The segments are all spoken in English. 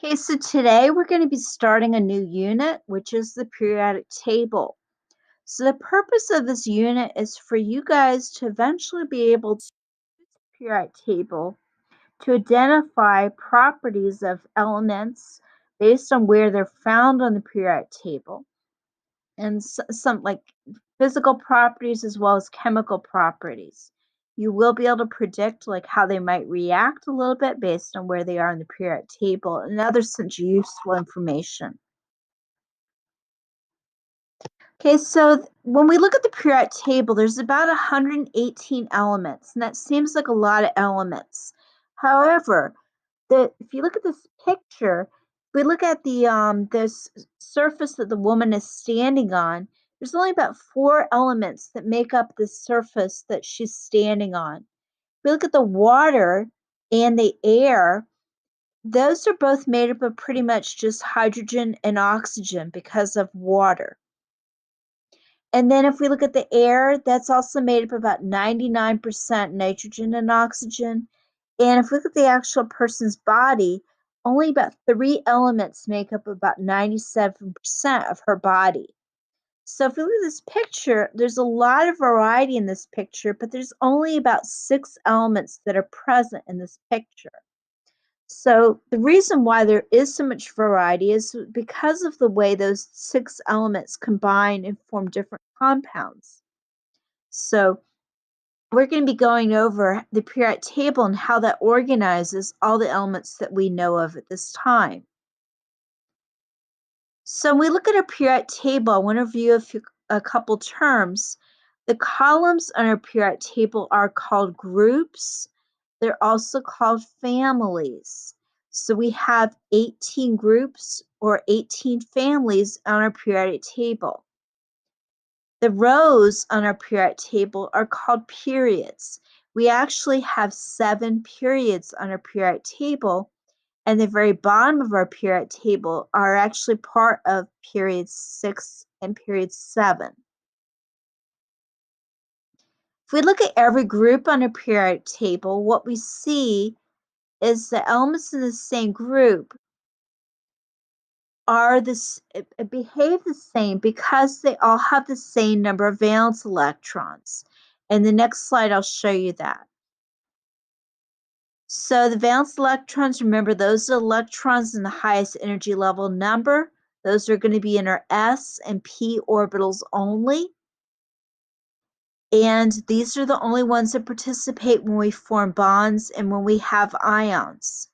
Okay, so today we're going to be starting a new unit, which is the periodic table. So the purpose of this unit is for you guys to eventually be able to use the periodic table to identify properties of elements based on where they're found on the periodic table and some like physical properties as well as chemical properties. You will be able to predict like how they might react a little bit based on where they are in the periodic table and other such useful information. Okay, so when we look at the periodic table, there's about 118 elements, and that seems like a lot of elements. However, if you look at this picture, if we look at this surface that the woman is standing on, there's only about 4 elements that make up the surface that she's standing on. If we look at the water and the air, those are both made up of pretty much just hydrogen and oxygen because of water. And then if we look at the air, that's also made up about 99% nitrogen and oxygen. And if we look at the actual person's body, only about 3 elements make up about 97% of her body. So if we look at this picture, there's a lot of variety in this picture, but there's only about 6 elements that are present in this picture. So the reason why there is so much variety is because of the way those 6 elements combine and form different compounds. So we're going to be going over the periodic table and how that organizes all the elements that we know of at this time. So when we look at a periodic table, I want to review a couple terms. The columns on our periodic table are called groups. They're also called families. So we have 18 groups or 18 families on our periodic table. The rows on our periodic table are called periods. We actually have 7 periods on our periodic table, and the very bottom of our periodic table are actually part of period 6 and period 7. If we look at every group on a periodic table, what we see is the elements in the same group behave the same because they all have the same number of valence electrons. In the next slide, I'll show you that. So the valence electrons, remember, those are electrons in the highest energy level number. Those are going to be in our s and p orbitals only. And these are the only ones that participate when we form bonds and when we have ions.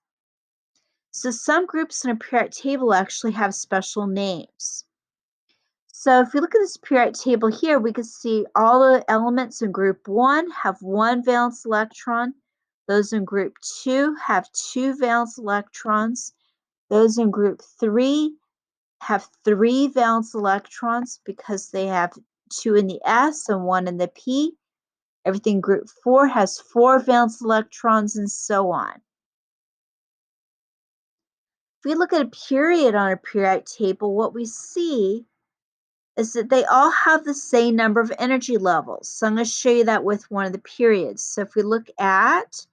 So some groups in a periodic table actually have special names. So if we look at this periodic table here, we can see all the elements in group 1 have 1 valence electron. Those in group 2 have 2 valence electrons. Those in group 3 have 3 valence electrons because they have 2 in the s and 1 in the p. Everything group 4 has 4 valence electrons, and so on. If we look at a period on a periodic table, what we see is that they all have the same number of energy levels. So I'm going to show you that with one of the periods. So if we look at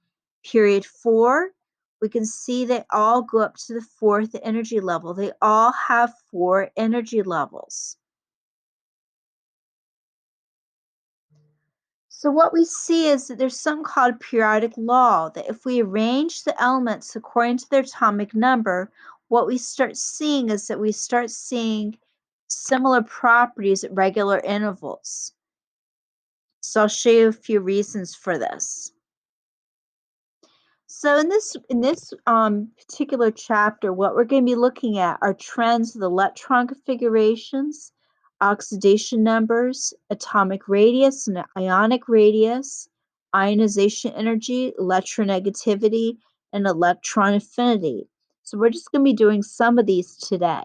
period 4, we can see they all go up to the 4th energy level. They all have 4 energy levels. So what we see is that there's something called periodic law, that if we arrange the elements according to their atomic number, what we start seeing is that we start seeing similar properties at regular intervals. So I'll show you a few reasons for this. So in this particular chapter, what we're going to be looking at are trends of the electron configurations, oxidation numbers, atomic radius and ionic radius, ionization energy, electronegativity, and electron affinity. So we're just going to be doing some of these today.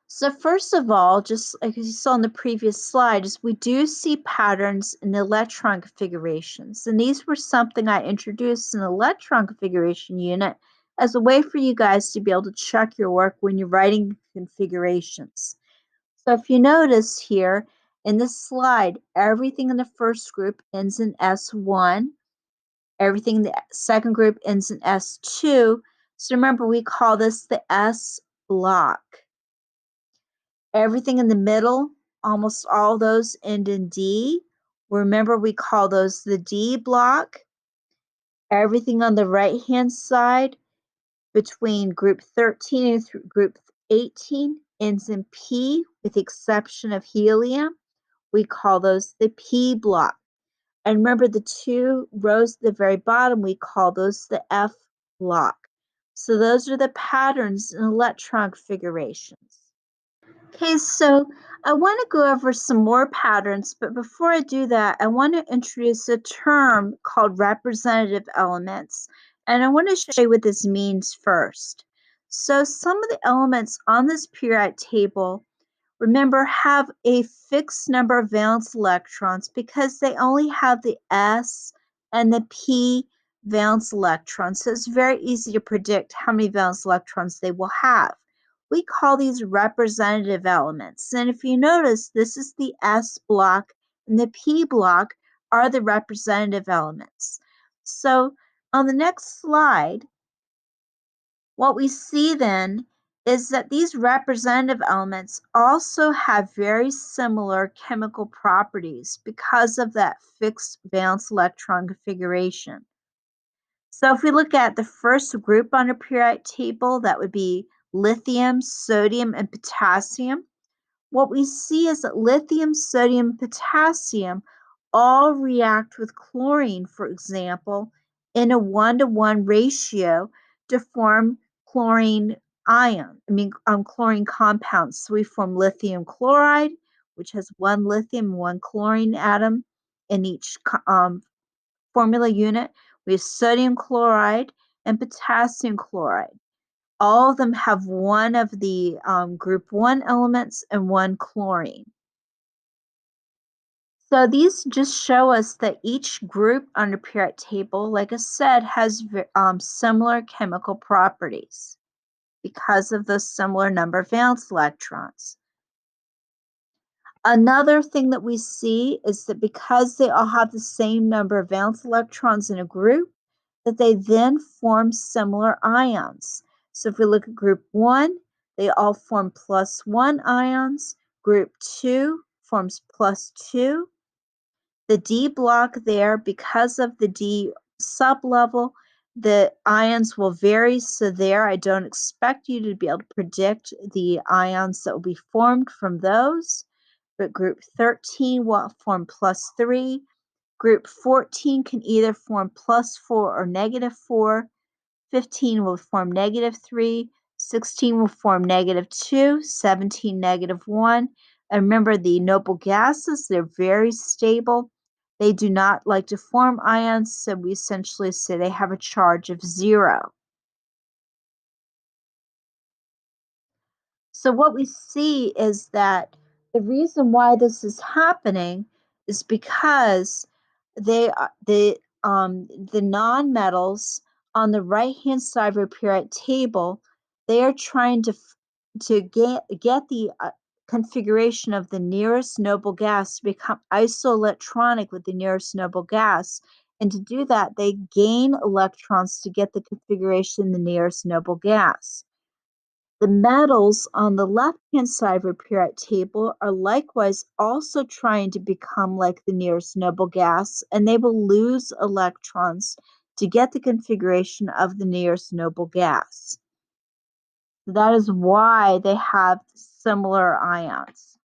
So first of all, just like you saw in the previous slide, is we do see patterns in the electron configurations. And these were something I introduced in the electron configuration unit as a way for you guys to be able to check your work when you're writing configurations. So if you notice here in this slide, everything in the first group ends in S1. Everything in the second group ends in S2. So remember, we call this the S block. Everything in the middle, almost all those end in D. Remember, we call those the D block. Everything on the right-hand side between group 13 and group 18 ends in P, with the exception of helium. We call those the P block. And remember, the two rows at the very bottom, we call those the F block. So those are the patterns in electron configurations. Okay, so I want to go over some more patterns, but before I do that, I want to introduce a term called representative elements, and I want to show you what this means first. So some of the elements on this periodic table, remember, have a fixed number of valence electrons because they only have the S and the P valence electrons, so it's very easy to predict how many valence electrons they will have. We call these representative elements. And if you notice, this is the S block and the P block are the representative elements. So on the next slide, what we see then is that these representative elements also have very similar chemical properties because of that fixed valence electron configuration. So if we look at the first group on a periodic table, that would be lithium, sodium, and potassium. What we see is that lithium, sodium, and potassium all react with chlorine, for example, in a 1-to-1 ratio to form chlorine chlorine compounds. So we form lithium chloride, which has one lithium and one chlorine atom in each formula unit. We have sodium chloride and potassium chloride. All of them have one of the group 1 elements and one chlorine. So these just show us that each group on the periodic table, like I said, has similar chemical properties because of the similar number of valence electrons. Another thing that we see is that because they all have the same number of valence electrons in a group, that they then form similar ions. So if we look at group 1, they all form +1 ions. Group 2 forms +2. The D block there, because of the D sublevel, the ions will vary. So there, I don't expect you to be able to predict the ions that will be formed from those. But group 13 will form +3. Group 14 can either form +4 or -4. 15 will form -3. 16 will form -2. 17 -1. And remember, the noble gases, they're very stable. They do not like to form ions, so we essentially say they have a charge of 0. So what we see is that the reason why this is happening is because the nonmetals on the right-hand side of our periodic table, they are trying to get the configuration of the nearest noble gas to become isoelectronic with the nearest noble gas. And to do that, they gain electrons to get the configuration of the nearest noble gas. The metals on the left-hand side of our periodic table are likewise also trying to become like the nearest noble gas, and they will lose electrons to get the configuration of the nearest noble gas. That is why they have similar ions.